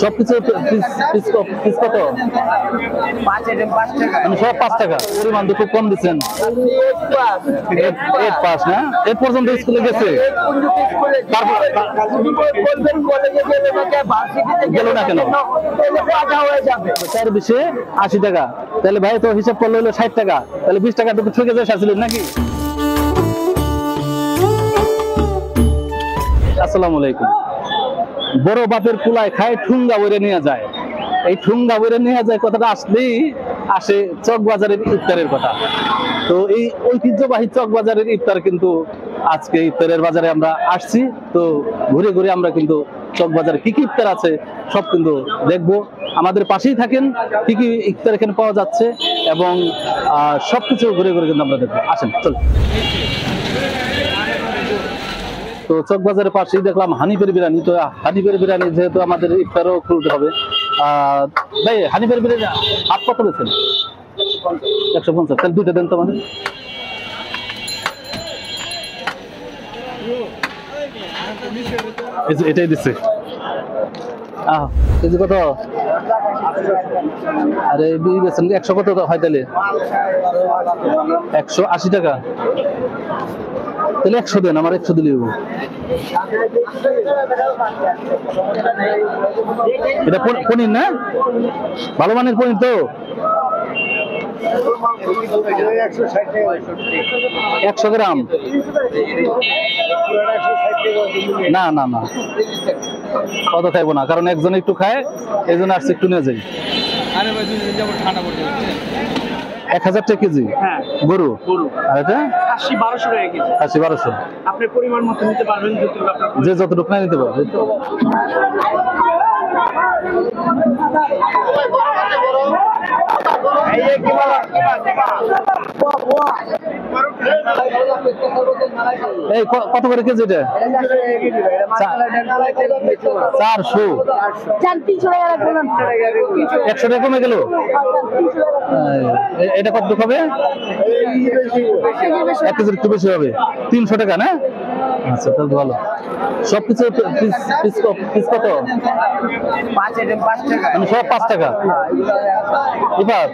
সবকিছু পিস কত? মানে সব 5 টাকা। পরিমাণ তো খুব কম দিচ্ছেন। 8 পাস না? 8 পর্যন্ত স্কুলে গেছে। গেল না কেন? 4 বিশে 80 টাকা। তাহলে ভাই তো হিসাব করলে হলো 60 টাকা। তাহলে 20 টাকা তো ঠকে যায় আসলে নাকি? আসসালামু আলাইকুম। বড় বাপের কুলায় খায় ঠুঙ্গা বইরে নিয়ে যায়। এই ঠুঙ্গা বইরে নিয়ে যায় কথাটা আসলেই আসে চকবাজারের ইফতারের কথা। তো এই ঐতিহ্যবাহী চকবাজারের ইফতার কিন্তু আজকে ইফতারের বাজারে আমরা আসছি। তো ঘুরে ঘুরে আমরা কিন্তু চকবাজারে কি কি ইফতার আছে সব কিন্তু দেখবো। আমাদের পাশেই থাকেন, কি কি ইফতার এখানে পাওয়া যাচ্ছে এবং সবকিছু ঘুরে ঘুরে কিন্তু আমরা দেখবো। আসেন চল। তো চকবাজারের পাশেই দেখলাম হানিফের বিরিয়ানি। তো হানিফের বিরিয়ানি যেহেতু আমাদের ইফতারও খুলতে হবে, ভাই হানিফের বিরিয়ানি হাত কত বেছেন? 150। তাহলে দুইটা দেন তো আমাদের। এটাই দিচ্ছে। কেজি কত? আরে 100 কত হয় তাহলে? 180 টাকা। তাহলে 100 দেন, আমার 100 দিলে। এটা পনির না? ভালো মানের পনির তো? 100 গ্রাম? না না না, কত খাইবো না, কারণ একজন একটু খায়, এই জন্য আসছে একটু নিয়ে যাই। 1000 টাকা কেজি গরু। আর এটা 80-1200 টাকা কেজি। 80-1200। আপনি পরিমাণ মতো নিতে পারবেন, যে যতটুকু না নিতে পারবে। এই কত করে কেজি এটা? 400। 100 টাকা কমে গেল। এটা কত হবে? 1 কেজির একটু বেশি হবে। 300 টাকা না? আচ্ছা, তাহলে ভালো। সবকিছু পিস কত? 5 টাকা। মানে সব 5 টাকা। এবার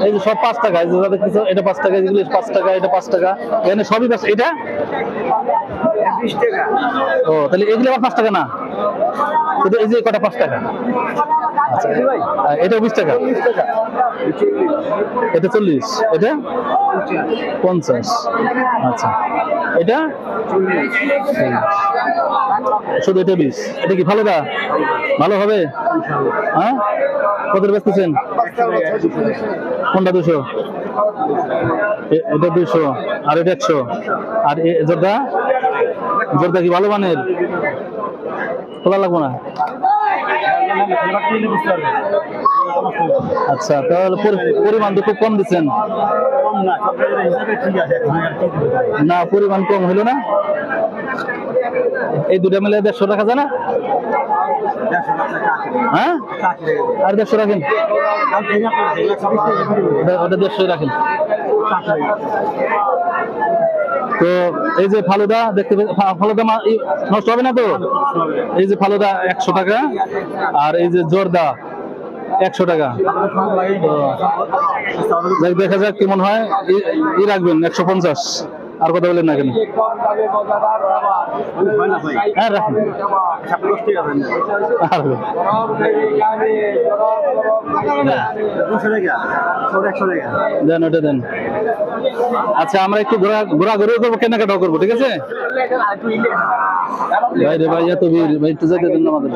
এই যে সব 5 টাকা, এই যে দেখতেছো এটা 5 টাকা, এগুলো 5 টাকা, এটা 5 টাকা, এখানে সবই 5। এটা 20 টাকা। ও, তাহলে এগুলো আবার 5 টাকা না? শুধু এই যে কটা 5 টাকা। আচ্ছা, এটা 20 টাকা। এটা 40, এটা 50। আচ্ছা, এটা শুধু এটা 20। এটা কি ভালো? ভালো হবে? হ্যাঁ, কত বেচতেছেন? কোনটা 200? এটা 200, আর এটা 100। আর জর্দা কি ভালো মানের? খোলা লাগবো না? আচ্ছা, তাহলে পরিমাণ তো খুব কম দিচ্ছেন না? পরিমাণ কম হইলো না? এই দুটা মিলে 150 টাকা যায় না? হ্যাঁ, আর 150 রাখেন। ওটা 150 রাখেন। তো এই যে ফালুদা দেখতে, ফালুদা নষ্ট হবে না তো? এই যে ফালুদা 100 টাকা, আর এই যে জর্দা 100 টাকা। দেখা যাক কেমন হয়। ই রাখবেন 150। আর কথা বলেন না কেন? হ্যাঁ, রাখেন। দেন, ওটা দেন। আচ্ছা, আমরা একটু ঘোরাঘুরি করবো, কেনাকাটাও করবো, ঠিক আছে? ভাই রে ভাই, এত ভিড় ভাই, একটু যেতে দেন আমাদের।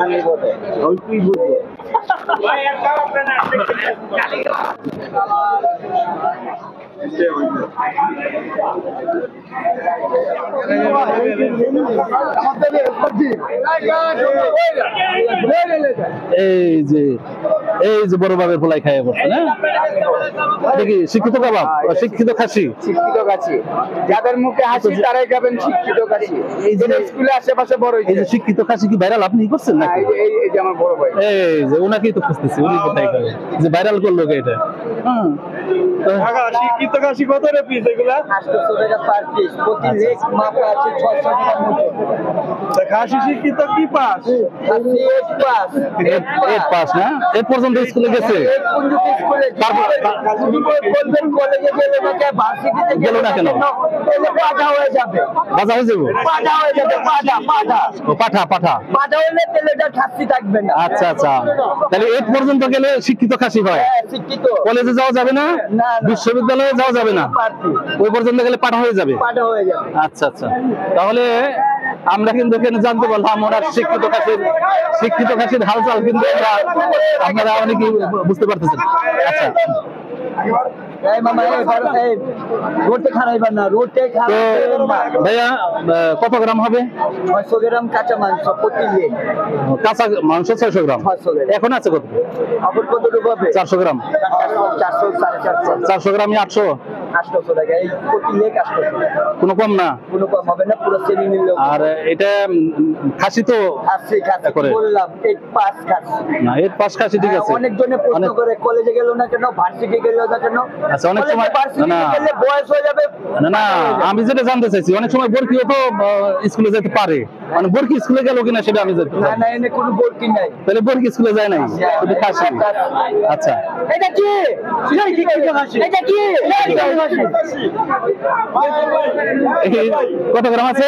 এই যে বড় ভাবে পোলাই খাইয়ে পড়ছে না? এটা কি শিক্ষিত কাবাব? শিক্ষিত খাসি? শিক্ষিত কাছি, যাদের মুখে হাসি তারাই খাবেন শিক্ষিত কাছি। এই যে স্কুলে আশেপাশে বড় এই যে শিক্ষিত খাসি কি ভাইরাল আপনি করছেন নাকি? এই যে আমার বড় ভাই, এই যে ওনাকেই তো খুঁজতেছি, উনি কোথায় করে যে ভাইরাল করলো কে এটা? হ্যাঁ শিক্ষিত কাছি কত রে পিস এগুলা? 800 টাকা পার পিস, প্রতি লেগ মাপ আছে 600 টাকার মতো। খাসি শিক্ষিত কি পাস? খাসি 8 পাস। 8 পাস না? 8 পর্যন্ত স্কুলে গেছে? স্কুলে বলবেন কলেজে গেলে নাকি ভার্সিটিতে গেল না কেন? তাহলে পাঠা হয়ে যাবে। বাজা হয়ে যাবো? পাঠা হয়ে যাবে, পাঠা পাঠা ও পাঠা পাঠা। পাঠা হলে তেলেটা খাসি থাকবে না। আচ্ছা আচ্ছা, তাহলে 8 পর্যন্ত গেলে শিক্ষিত খাসি হয়, শিক্ষিত। কলেজে যাওয়া যাবে না, না, না। বিশ্ববিদ্যালয়ে যাওয়া যাবে না, ওই পর্যন্ত গেলে পাঠা হয়ে যাবে। পাঠা হয়ে যাবে। আচ্ছা আচ্ছা, তাহলে আমরা কিন্তু এখানে জানতে পারলাম ওনার শিক্ষিত খাসির হালচাল কিন্তু আপনারা অনেকেই বুঝতে পারতেছেন। আচ্ছা, এই মামা এই রোডে খারাইবার না, রোডে তো ভাইয়া কত গ্রাম হবে? 600 গ্রাম কাঁচা মাংস প্রতি লেগ। কাঁচা মাংস 600 গ্রাম। 600 গ্রাম। এখন আছে কত? এখন কত হবে? 400 গ্রাম। 400 450 400 গ্রামে 800। 800 টাকা, এই প্রতি লেগ 800 টাকা। কোনো কম না? কোনো কম হবে না, পুরো চেনি নিলে। আর এটা খাসি তো খাসি করে বললাম 8 পাস খাসি না, 8 পাস খাসি ঠিক আছে। অনেক জনে প্রশ্ন করে কলেজে গেল না কেন, ভার্সিটি গেল না কেন? আচ্ছা, অনেক সময় ভার্সিটি না গেলে বয়স হয়ে যাবে। না না, আমি যেটা জানতে চাইছি অনেক সময় বরকিও তো স্কুলে যেতে পারে, মানে বরকি স্কুলে গেল কিনা সেটা আমি জানতে না চাই। না, এনে কোনো ভর্তি নাই। তাহলে বরকি স্কুলে যায় নাই, শুধু খাসি। আচ্ছা, এটা কি? এটা কি? এই কত গ্রাম আছে?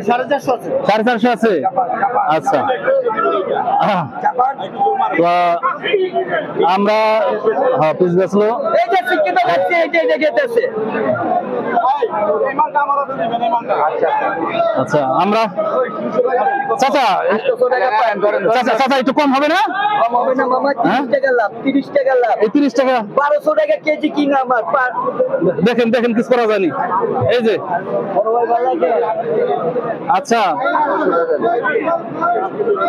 450 আছে। 450 আছে। আচ্ছা, তো আমরা পিস বেচলো। এই যে শিক্ষিত হচ্ছে, এটা গেতেছে। আচ্ছা, আমরা চাচা 800 টাকা পান ধরেন। চাচা একটু কম হবে না? কম হবে না মামা, 30 টাকা লাভ, 30 টাকা লাভ। এই 30 টাকা 1200 টাকা কেজি কিনা আমার পার। দেখেন কিছু করা যায়নি। এই যে বড় ভাই ভালো লাগে। আচ্ছা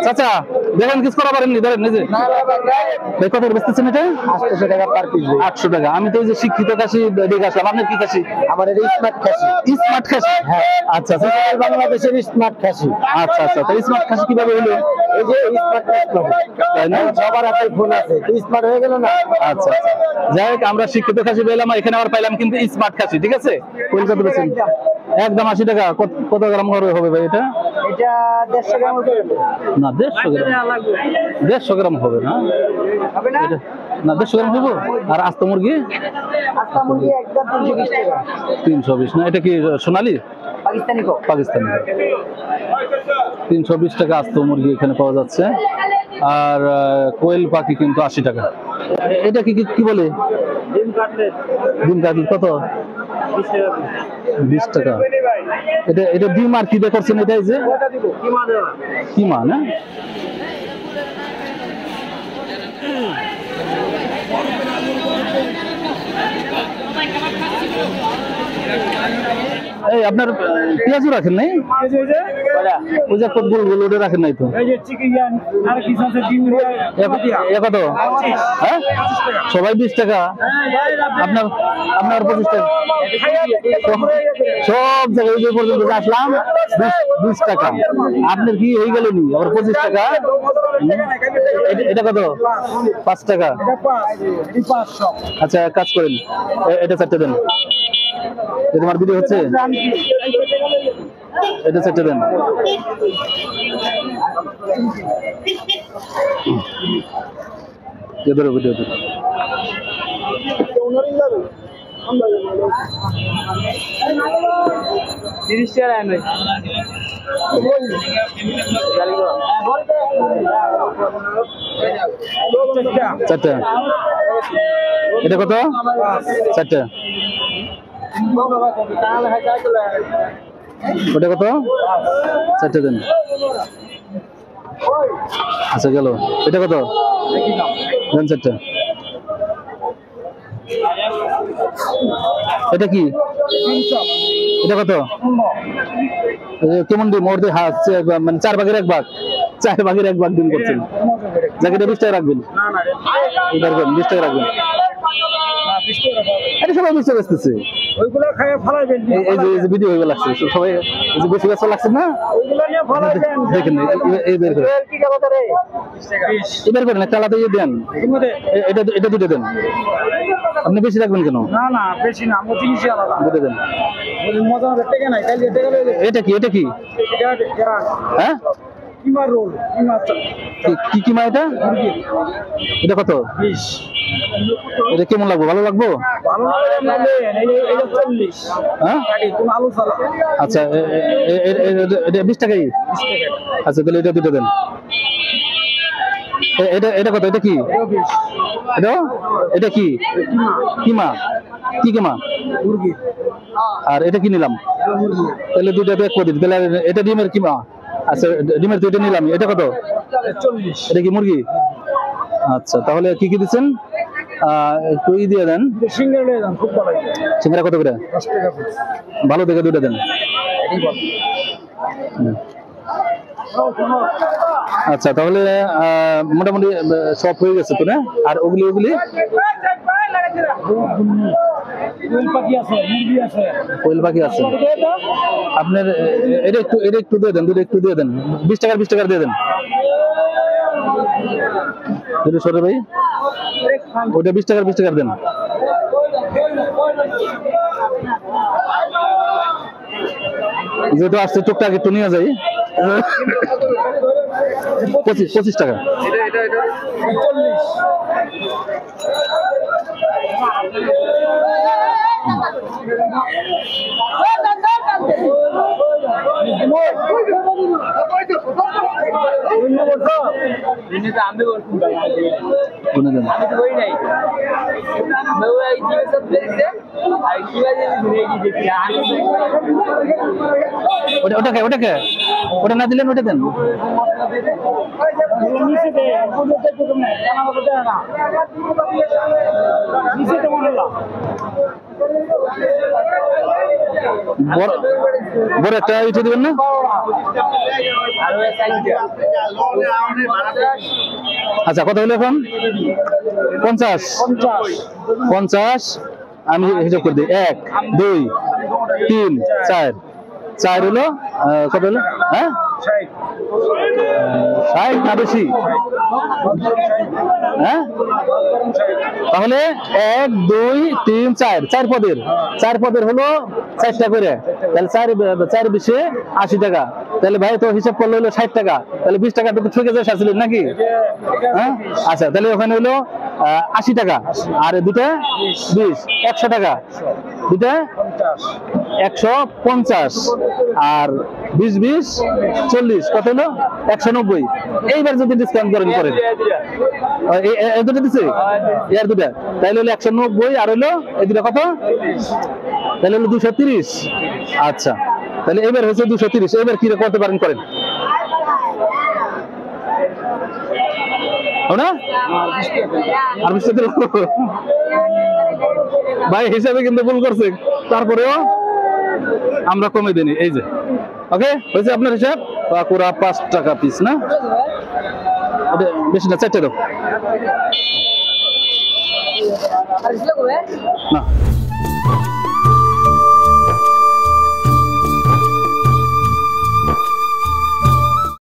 চাচা দেখেন কিছু করা পারেননি, ধরেন নিজে না ভাই কত করে বেচতেছেন এটা? 800 টাকা পার পিস। 800 টাকা। আমি তো ওই যে শিক্ষিত খাসি দেখে আসলাম, আপনার কি খাসি? আমার এটা স্মার্ট খাসি। স্মার্ট খাসি? হ্যাঁ। আচ্ছা আচ্ছা বাংলাদেশের স্মার্ট খাসি। আচ্ছা আচ্ছা, তো স্মার্ট খাসি কিভাবে হলো? এই যে স্মার্ট তাই না? সবার হাতে ফোন আছে, স্মার্ট হয়ে গেল না। আচ্ছা আচ্ছা, যাই হোক, আমরা শিক্ষিত খাসি পেলাম, এখানে আবার পাইলাম কিন্তু স্মার্ট খাসি। ঠিক আছে, কত বেচেন? একদম 80 টাকা। কত গ্রাম করে হবে ভাই এটা? এটা 150 গ্রাম হবে না, 150 গ্রাম। 150 গ্রাম হবে না? হবে না? এটা না, 150 গ্রাম হবে। আর আস্ত মুরগি? আস্তা মুরগি একদম 320 টাকা। 320 না? এটা কি সোনালী? পাকিস্তানি কো। পাকিস্তানি। 320 টাকা আস্ত মুরগি এখানে পাওয়া যাচ্ছে। আর কোয়েল পাখি কিন্তু 80 টাকা। এটা কি বলে? ডিম কাটলেট। ডিম কাটলেট কত? 20 টাকা। 20 টাকা। এটা ডিম আর কি দিয়ে করছেন? এটা এই যে কয়টা দিব? কিমা দেওয়া। কিমা না? এই আপনার পেঁয়াজও রাখেন নাই? ওই যে কত গোল গোল ওটা রাখেন নাই তো? এই যে চিকেন আর কি আছে ডিম এ কত? হ্যাঁ, সবাই 20 টাকা। আপনার 25 টাকা। সব জায়গায় যে পর্যন্ত আসলাম 20 টাকা। আপনার কি হয়ে গেল নি আবার 25 টাকা? এটা কত? 5 টাকা। আচ্ছা, কাজ করেন, এটা 4টে দেন। তোমার ভিডিও হচ্ছে, এটা 4টে দেন। ভিডিও 30 টাকা আনবে। চারটে। এটা কত? 4টে। ওটা কত? 4টে দেন। আচ্ছা, গেল। এটা কত? দেন 4টে। এটা কি? এটা কত? কেমন ডিম? ওর দিয়ে হাত মানে 4 ভাগের 1 ভাগ। 4 ভাগের 1 ভাগ ডিম করছেন। যাকে 20 টাকা রাখবেন, 20 টাকা রাখবেন। সবাই বেশি বেচতেছে। ওইগুলো খাইয়ে ফালাইবেন এই যে ভিডিও হয়ে লাগছে সবাই, এই যে বেশি বেচা লাগছে না, ওইগুলো নিয়ে ফালাইবেন দেখেন এই বের করে, কি কথা করে এই বের করেন, একটা আলাদা ইয়ে দেন, এটা দুটো দেন। আপনি বেশি রাখবেন কেন? না না বেশি না, আমরা জিনিসই আলাদা দুটো দেন। মজা হবে টেকে নাই কাল টেকে লইলে এটা কি হ্যাঁ কিমা রোল কিমা কিমা এটা এটা কত? 20 এটা কেমন লাগবে? ভালো লাগবে? ভালো লাগে না এটা 40 হ্যাঁ কাটি তুমি আলু সালা। আচ্ছা এটা 20 টাকাই। আচ্ছা তাহলে এটা দুটো দেন। এটা কত? এটা কি? এটা কি কিমা? কি কিমা? মুরগি। আর এটা কি নিলাম? তাহলে দুইটা এক করে দিন। তাহলে এটা ডিমের কিমা। আচ্ছা ডিমের দুইটা নিলাম। এটা কত? 40। এটা কি মুরগি? আচ্ছা তাহলে কি কি দিচ্ছেন? একটু দিয়ে দেন। সিঙ্গারা লয়ে যান, খুব ভালো লাগে। সিঙ্গারা কত করে? 10 টাকা পিস। ভালো দেখে দুইটা দেন। আচ্ছা তাহলে মোটামুটি সব হয়ে গেছে তো না? আর ওগুলি কোয়েল পাখি আছে, মুরগি আছে। কোয়েল পাখি আছে আপনার? এটা একটু দিয়ে দেন, দুটো একটু দিয়ে দেন। 20 টাকার দিয়ে দেন। সরে ভাই, ওটা 20 টাকার দেন। যেহেতু আসছে টুকটাক একটু নিয়ে যাই। 25 টাকা। ওটা না দিলেন ওটা দেন। বড় একটা ইটা দিবেন না? আচ্ছা কত হলো এখন? 50। আমি হিসাব করে দিই। 1 2 3 4 হলো। কত হলো? হ্যাঁ 60 না বেশি? হ্যাঁ তাহলে 1 2 3 4 পদের হলো 4টা করে। তাহলে 4 20 80 টাকা। তাহলে ভাই তো হিসাব করলে হলো 60 টাকা। তাহলে 20 টাকা তো ঠকে যায় আসছিলেন নাকি? হ্যাঁ আচ্ছা তাহলে ওখানে হলো 80 টাকা। আর দুটা 20 100 টাকা। দুটা 150। আর 20 40 কত হলো? 190। এইবার যদি ডিসকাউন্ট করেন এই দুটো দিচ্ছে এর দুটা, তাহলে হলো 190। আর হলো এই দুটা কত? তাহলে হলো 230। আচ্ছা তাহলে এবার হচ্ছে 230। এবার কি করতে পারেন করেন না? আর 20 টাকা ভাই হিসাবে কিন্তু ভুল করছে, তারপরেও আমরা কমে দিই। এই যে ওকে হয়েছে আপনার হিসাব। পুরা 5 টাকা পিস না? এটা বেশি না, 4টা দাও না।